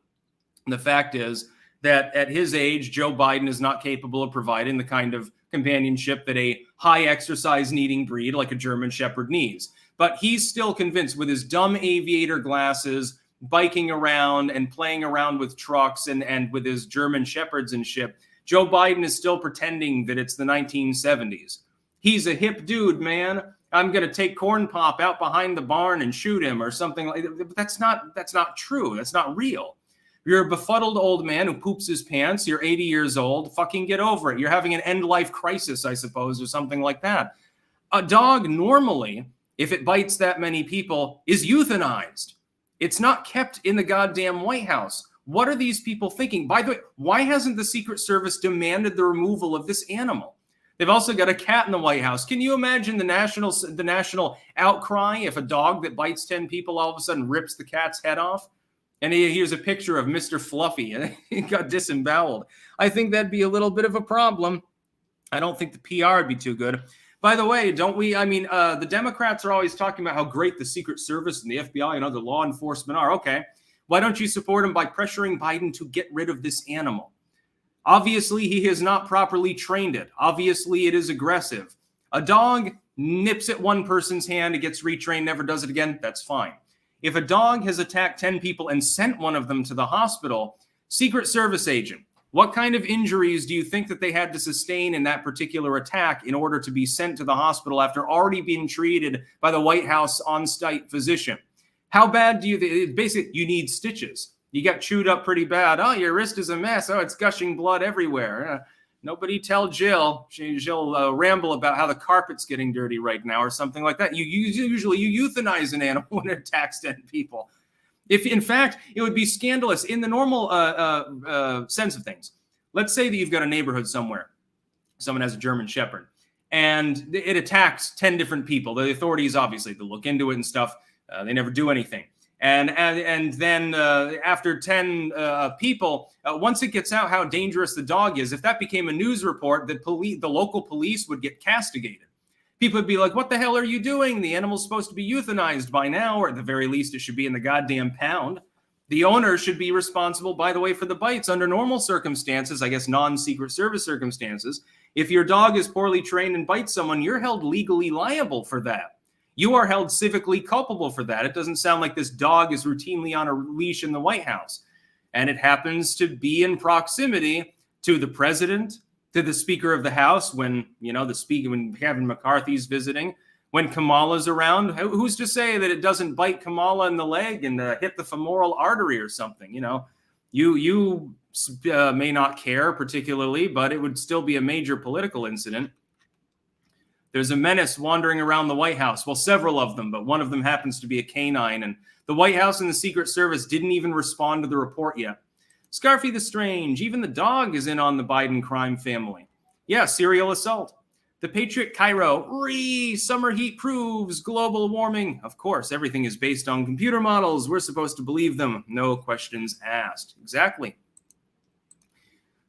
And the fact is that at his age, Joe Biden is not capable of providing the kind of companionship that a high exercise needing breed like a German Shepherd needs. But he's still convinced with his dumb aviator glasses, biking around and playing around with trucks and with his German Shepherds and shit, Joe Biden is still pretending that it's the 1970s. He's a hip dude, man. I'm going to take Corn Pop out behind the barn and shoot him or something like that. That's not true. That's not real. You're a befuddled old man who poops his pants. You're 80 years old. Fucking get over it. You're having an end-life crisis, I suppose, or something like that. A dog normally, if it bites that many people, is euthanized. It's not kept in the goddamn White House. What are these people thinking? By the way, why hasn't the Secret Service demanded the removal of this animal? They've also got a cat in the White House. Can you imagine the national outcry if a dog that bites 10 people all of a sudden rips the cat's head off? And here's a picture of Mr. Fluffy, and he got disemboweled. I think that'd be a little bit of a problem. I don't think the PR would be too good. By the way, don't we? The Democrats are always talking about how great the Secret Service and the FBI and other law enforcement are. Okay, why don't you support them by pressuring Biden to get rid of this animal? Obviously, he has not properly trained it. Obviously, it is aggressive. A dog nips at one person's hand, it gets retrained, never does it again. That's fine. If a dog has attacked 10 people and sent one of them to the hospital, Secret Service agent, what kind of injuries do you think that they had to sustain in that particular attack in order to be sent to the hospital after already being treated by the White House on-site physician? How bad do you, basically, you need stitches. You got chewed up pretty bad. Oh, your wrist is a mess. Oh, it's gushing blood everywhere. Nobody tell Jill. She'll ramble about how the carpet's getting dirty right now or something like that. Usually you euthanize an animal when it attacks 10 people. If, in fact, it would be scandalous in the normal sense of things. Let's say that you've got a neighborhood somewhere. Someone has a German Shepherd, and it attacks 10 different people. The authorities, obviously, they look into it and stuff. They never do anything. And then after 10 people, once it gets out how dangerous the dog is, if that became a news report, the local police would get castigated. People would be like, what the hell are you doing? The animal's supposed to be euthanized by now, or at the very least, it should be in the goddamn pound. The owner should be responsible, by the way, for the bites under normal circumstances, I guess non-Secret Service circumstances. If your dog is poorly trained and bites someone, you're held legally liable for that. You are held civically culpable for that. It doesn't sound like this dog is routinely on a leash in the White House. And it happens to be in proximity to the president, to the Speaker of the House, when Kevin McCarthy's visiting, when Kamala's around. Who's to say that it doesn't bite Kamala in the leg and hit the femoral artery or something? You may not care particularly, but it would still be a major political incident. There's a menace wandering around the White House. Well, several of them, but one of them happens to be a canine. And the White House and the Secret Service didn't even respond to the report yet. Scarfy the Strange, even the dog is in on the Biden crime family. Yeah, serial assault. The Patriot Cairo, summer heat proves global warming. Of course, everything is based on computer models. We're supposed to believe them. No questions asked. Exactly.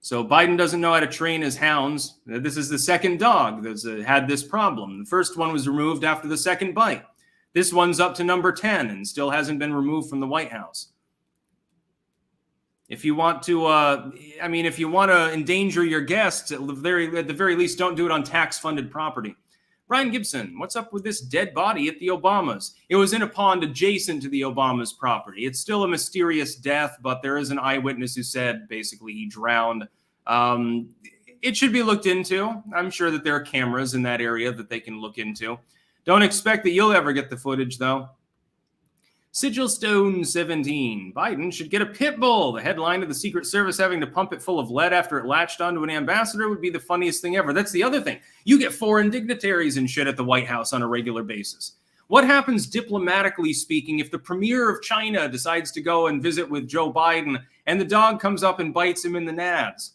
So Biden doesn't know how to train his hounds. This is the second dog that's had this problem. The first one was removed after the second bite. This one's up to number 10 and still hasn't been removed from the White House. If you want to, if you want to endanger your guests, at the very least, don't do it on tax-funded property. Brian Gibson, what's up with this dead body at the Obamas? It was in a pond adjacent to the Obamas' property. It's still a mysterious death, but there is an eyewitness who said basically he drowned. It should be looked into. I'm sure that there are cameras in that area that they can look into. Don't expect that you'll ever get the footage, though. Sigil Stone 17. Biden should get a pit bull. The headline of the Secret Service having to pump it full of lead after it latched onto an ambassador would be the funniest thing ever. That's the other thing. You get foreign dignitaries and shit at the White House on a regular basis. What happens diplomatically speaking if the premier of China decides to go and visit with Joe Biden and the dog comes up and bites him in the nads?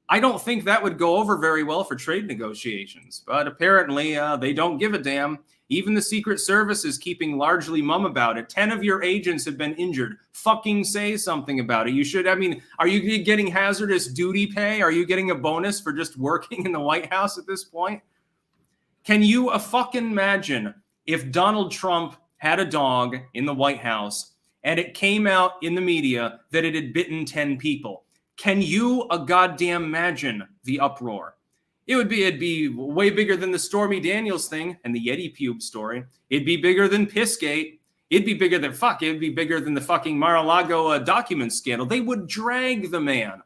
I don't think that would go over very well for trade negotiations, but apparently they don't give a damn. Even the Secret Service is keeping largely mum about it. 10 of your agents have been injured. Fucking say something about it. You should, are you getting hazardous duty pay? Are you getting a bonus for just working in the White House at this point? Can you fucking imagine if Donald Trump had a dog in the White House and it came out in the media that it had bitten 10 people? Can you goddamn imagine the uproar? It'd be way bigger than the Stormy Daniels thing and the Yeti pube story. It'd be bigger than Pissgate. It'd be bigger than the fucking Mar-a-Lago documents scandal. They would drag the man.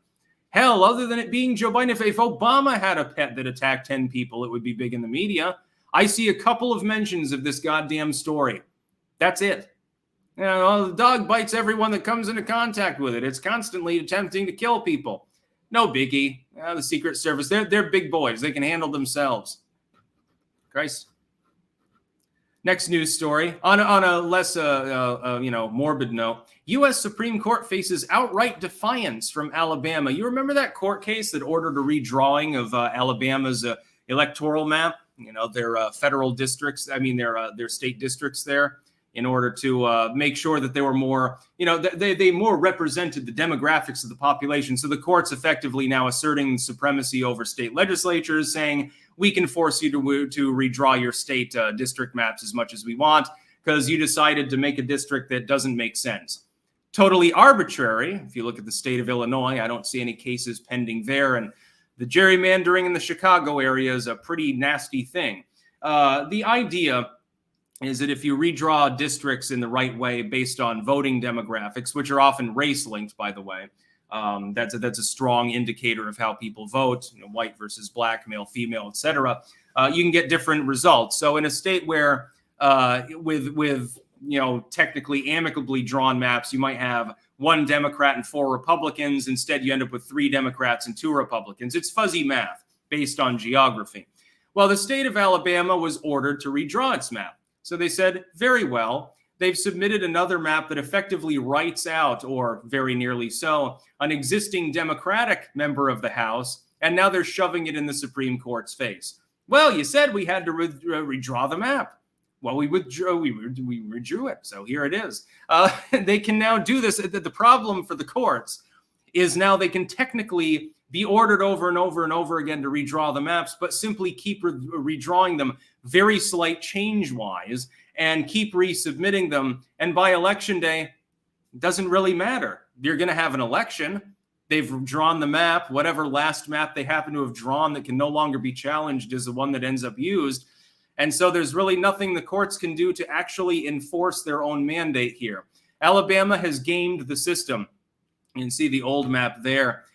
Hell, other than it being Joe Biden, if Obama had a pet that attacked 10 people, it would be big in the media. I see a couple of mentions of this goddamn story. That's it. The dog bites everyone that comes into contact with it. It's constantly attempting to kill people. No biggie. The Secret Service, they're big boys. They can handle themselves. Christ. Next news story. On a less morbid note, U.S. Supreme Court faces outright defiance from Alabama. You remember that court case that ordered a redrawing of Alabama's electoral map? Their federal districts. Their state districts there, in order to make sure that they were more, they more represented the demographics of the population. So the court's effectively now asserting supremacy over state legislatures, saying we can force you to redraw your state district maps as much as we want because you decided to make a district that doesn't make sense. Totally arbitrary. If you look at the state of Illinois, I don't see any cases pending there. And the gerrymandering in the Chicago area is a pretty nasty thing. The idea is that if you redraw districts in the right way based on voting demographics, which are often race linked, by the way, that's a strong indicator of how people vote, white versus black, male, female, etc. You can get different results. So in a state where with technically amicably drawn maps, you might have 1 Democrat and 4 Republicans. Instead, you end up with 3 Democrats and 2 Republicans. It's fuzzy math based on geography. Well, the state of Alabama was ordered to redraw its map. So they said, very well. They've submitted another map that effectively writes out, or very nearly so, an existing Democratic member of the House, and now they're shoving it in the Supreme Court's face. Well, you said we had to redraw the map. Well, we redrew it, so here it is. They can now do this. The problem for the courts is now they can technically be ordered over and over and over again to redraw the maps, but simply keep redrawing them very slight change-wise and keep resubmitting them. And by election day, it doesn't really matter. You're going to have an election. They've drawn the map. Whatever last map they happen to have drawn that can no longer be challenged is the one that ends up used. And so there's really nothing the courts can do to actually enforce their own mandate here. Alabama has gamed the system. You can see the old map there.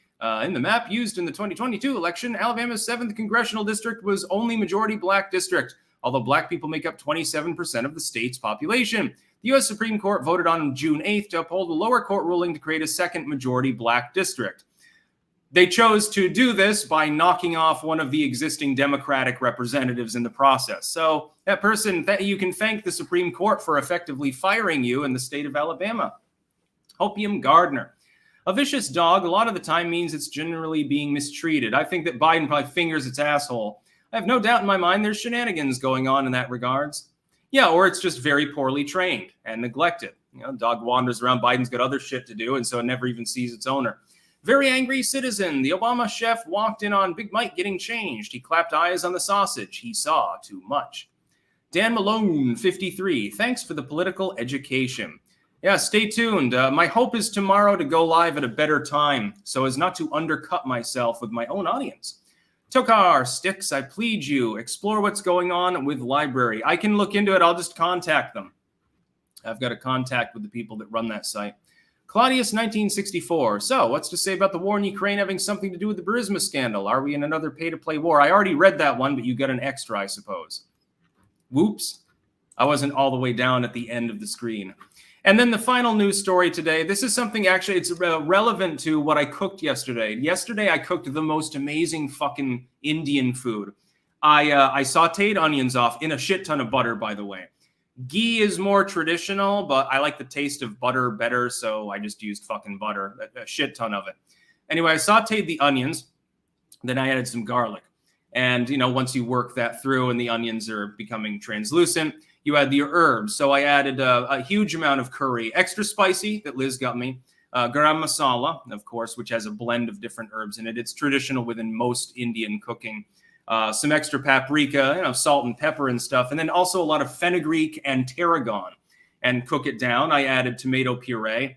In the map used in the 2022 election, Alabama's 7th congressional district was only majority black district, although black people make up 27% of the state's population. The U.S. Supreme Court voted on June 8th to uphold a lower court ruling to create a second majority black district. They chose to do this by knocking off one of the existing Democratic representatives in the process. So that person, you can thank the Supreme Court for effectively firing you in the state of Alabama. Hopium Gardner. A vicious dog a lot of the time means it's generally being mistreated. I think that Biden probably fingers its asshole. I have no doubt in my mind there's shenanigans going on in that regards. Yeah, or it's just very poorly trained and neglected. Dog wanders around, Biden's got other shit to do, and so it never even sees its owner. Very angry citizen. The Obama chef walked in on Big Mike getting changed. He clapped eyes on the sausage. He saw too much. Dan Malone, 53. Thanks for the political education. Yeah, stay tuned. My hope is tomorrow to go live at a better time so as not to undercut myself with my own audience. Tokar, Sticks, I plead you, explore what's going on with library. I can look into it. I'll just contact them. I've got a contact with the people that run that site. Claudius, 1964. So, what's to say about the war in Ukraine having something to do with the Burisma scandal? Are we in another pay-to-play war? I already read that one, but you got an extra, I suppose. Whoops. I wasn't all the way down at the end of the screen. And then the final news story today. This is something actually, it's relevant to what I cooked yesterday. Yesterday, I cooked the most amazing fucking Indian food. I sauteed onions off in a shit ton of butter, by the way. Ghee is more traditional, but I like the taste of butter better, so I just used fucking butter, a shit ton of it. Anyway, I sauteed the onions, then I added some garlic. And, once you work that through and the onions are becoming translucent, you add your herbs. So I added a huge amount of curry, extra spicy that Liz got me, garam masala, of course, which has a blend of different herbs in it. It's traditional within most Indian cooking. Some extra paprika, salt and pepper and stuff. And then also a lot of fenugreek and tarragon. And cook it down. I added tomato puree,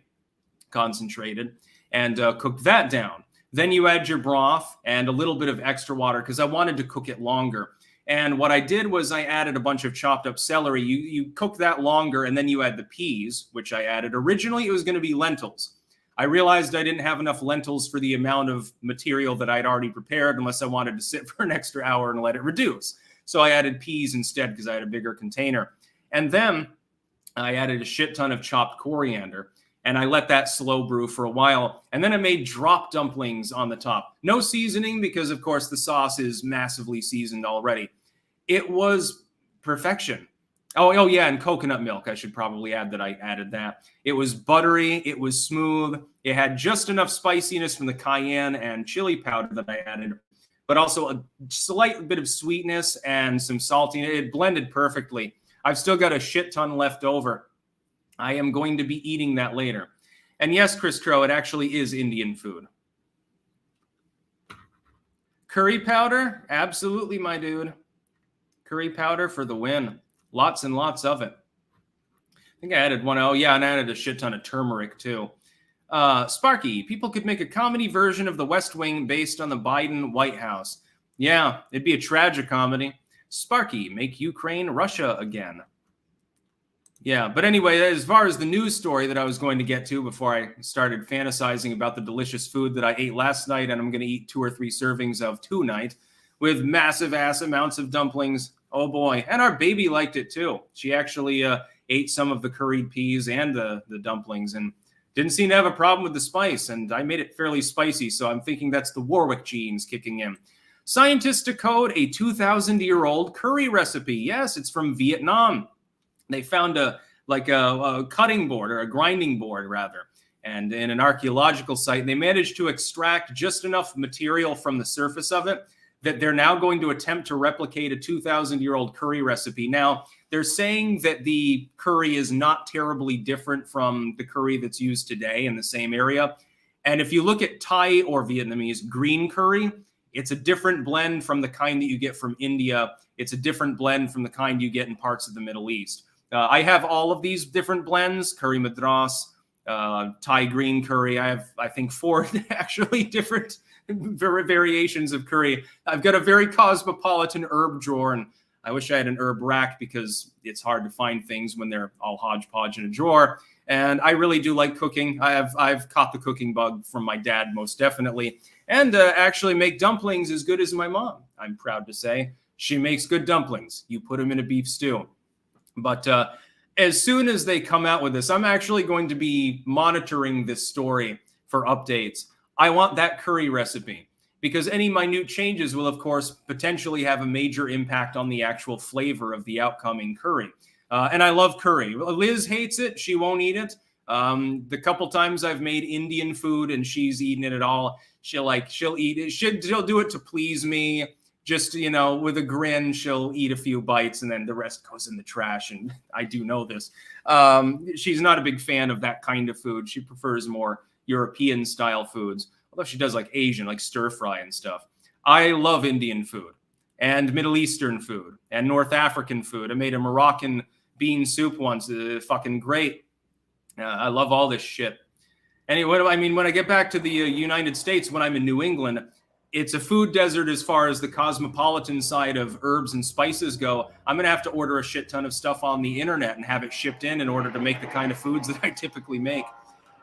concentrated, and cooked that down. Then you add your broth and a little bit of extra water because I wanted to cook it longer. And what I did was I added a bunch of chopped up celery. You cook that longer, and then you add the peas, which I added. Originally, it was going to be lentils. I realized I didn't have enough lentils for the amount of material that I'd already prepared unless I wanted to sit for an extra hour and let it reduce. So I added peas instead because I had a bigger container. And then I added a shit ton of chopped coriander. And I let that slow brew for a while. And then I made drop dumplings on the top. No seasoning because, of course, the sauce is massively seasoned already. It was perfection. Oh, yeah, and coconut milk. I should probably add that I added that. It was buttery. It was smooth. It had just enough spiciness from the cayenne and chili powder that I added, but also a slight bit of sweetness and some saltiness. It blended perfectly. I've still got a shit ton left over. I am going to be eating that later. And yes, Chris Crow, it actually is Indian food. Curry powder? Absolutely, my dude. Curry powder for the win. Lots and lots of it. I think I added one. Oh, yeah, and I added a shit ton of turmeric, too. Sparky, people could make a comedy version of The West Wing based on the Biden White House. Yeah, it'd be a tragic comedy. Sparky, make Ukraine Russia again. Yeah, but anyway, as far as the news story that I was going to get to before I started fantasizing about the delicious food that I ate last night and I'm going to eat 2 or 3 servings of tonight with massive ass amounts of dumplings. Oh boy. And our baby liked it too. She actually ate some of the curried peas and the dumplings and didn't seem to have a problem with the spice. And I made it fairly spicy, so I'm thinking that's the Warwick genes kicking in. Scientists decode a 2,000-year-old curry recipe. Yes, it's from Vietnam. They found a cutting board or a grinding board rather, and in an archaeological site, they managed to extract just enough material from the surface of it that they're now going to attempt to replicate a 2,000-year-old curry recipe. Now, they're saying that the curry is not terribly different from the curry that's used today in the same area. And if you look at Thai or Vietnamese green curry, it's a different blend from the kind that you get from India. It's a different blend from the kind you get in parts of the Middle East. I have all of these different blends, curry madras, Thai green curry. I have, I think, 4 actually different variations of curry. I've got a very cosmopolitan herb drawer, and I wish I had an herb rack because it's hard to find things when they're all hodgepodge in a drawer. And I really do like cooking. I've caught the cooking bug from my dad, most definitely. And actually make dumplings as good as my mom, I'm proud to say. She makes good dumplings. You put them in a beef stew. But as soon as they come out with this, I'm actually going to be monitoring this story for updates. I want that curry recipe because any minute changes will, of course, potentially have a major impact on the actual flavor of the outcoming curry. And I love curry. Liz hates it. She won't eat it. The couple times I've made Indian food and she's eaten it at all, she'll eat it. She'll do it to please me. Just, with a grin, she'll eat a few bites and then the rest goes in the trash. And I do know this. She's not a big fan of that kind of food. She prefers more European style foods, although she does like Asian, like stir fry and stuff. I love Indian food and Middle Eastern food and North African food. I made a Moroccan bean soup once. Fucking great. I love all this shit. Anyway, when I get back to the United States, when I'm in New England, it's a food desert as far as the cosmopolitan side of herbs and spices go. I'm going to have to order a shit ton of stuff on the internet and have it shipped in order to make the kind of foods that I typically make.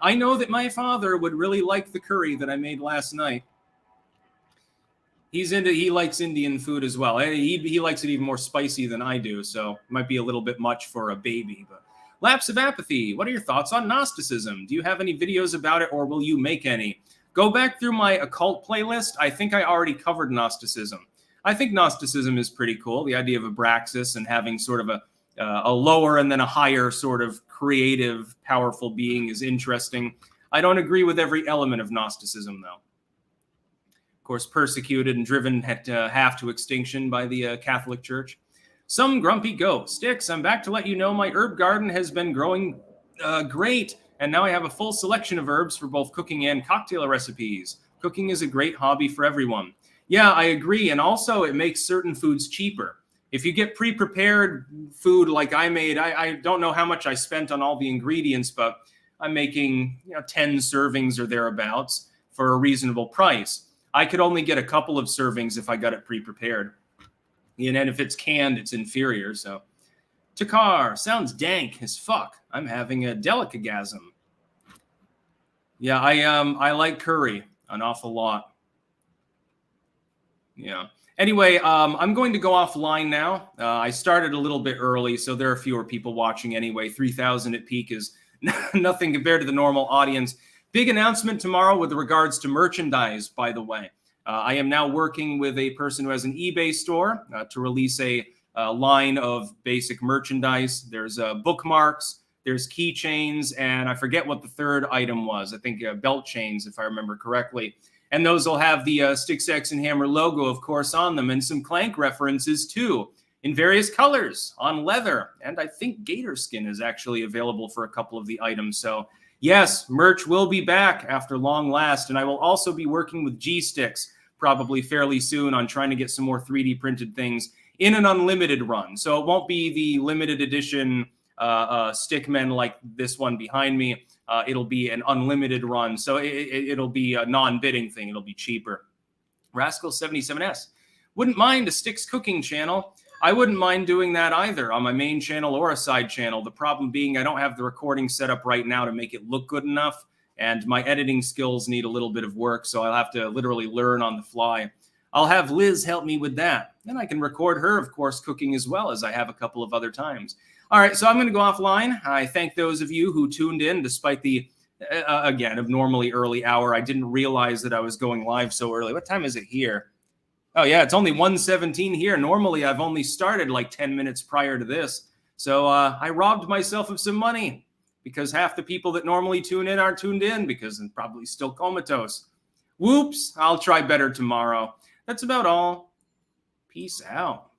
I know that my father would really like the curry that I made last night. He likes Indian food as well. He likes it even more spicy than I do, so it might be a little bit much for a baby. But Lapse of Apathy, what are your thoughts on Gnosticism? Do you have any videos about it, or will you make any? Go back through my occult playlist. I think I already covered Gnosticism. I think Gnosticism is pretty cool. The idea of Abraxas and having sort of a lower and then a higher sort of creative, powerful being is interesting. I don't agree with every element of Gnosticism, though. Of course, persecuted and driven half to extinction by the Catholic Church. Some grumpy ghost. Sticks, I'm back to let you know my herb garden has been growing great. And now I have a full selection of herbs for both cooking and cocktail recipes. Cooking is a great hobby for everyone. Yeah, I agree. And also it makes certain foods cheaper. If you get pre-prepared food like I made, I don't know how much I spent on all the ingredients, but I'm making 10 servings or thereabouts for a reasonable price. I could only get a couple of servings if I got it pre-prepared. And if it's canned, it's inferior, so... Takar, sounds dank as fuck. I'm having a delicagasm. Yeah, I like curry an awful lot. Yeah. Anyway, I'm going to go offline now. I started a little bit early, so there are fewer people watching anyway. 3,000 at peak is nothing compared to the normal audience. Big announcement tomorrow with regards to merchandise, by the way. I am now working with a person who has an eBay store to release a line of basic merchandise. There's bookmarks, there's keychains, and I forget what the third item was. I think belt chains, if I remember correctly. And those will have the Sticks, X, and Hammer logo, of course, on them, and some Clank references, too, in various colors, on leather. And I think gator skin is actually available for a couple of the items. So, yes, merch will be back after long last, and I will also be working with G-Sticks probably fairly soon on trying to get some more 3D printed things in an unlimited run. So it won't be the limited edition stickmen like this one behind me. It'll be an unlimited run. So it'll be a non-bidding thing. It'll be cheaper. Rascal77S. Wouldn't mind a Sticks cooking channel. I wouldn't mind doing that either on my main channel or a side channel. The problem being I don't have the recording set up right now to make it look good enough, and my editing skills need a little bit of work, so I'll have to literally learn on the fly. I'll have Liz help me with that. Then I can record her, of course, cooking as well, as I have a couple of other times. All right, so I'm going to go offline. I thank those of you who tuned in despite the, again, abnormally early hour. I didn't realize that I was going live so early. What time is it here? Oh, yeah, it's only 1:17 here. Normally, I've only started like 10 minutes prior to this. So I robbed myself of some money because half the people that normally tune in aren't tuned in because I'm probably still comatose. Whoops, I'll try better tomorrow. That's about all. Peace out.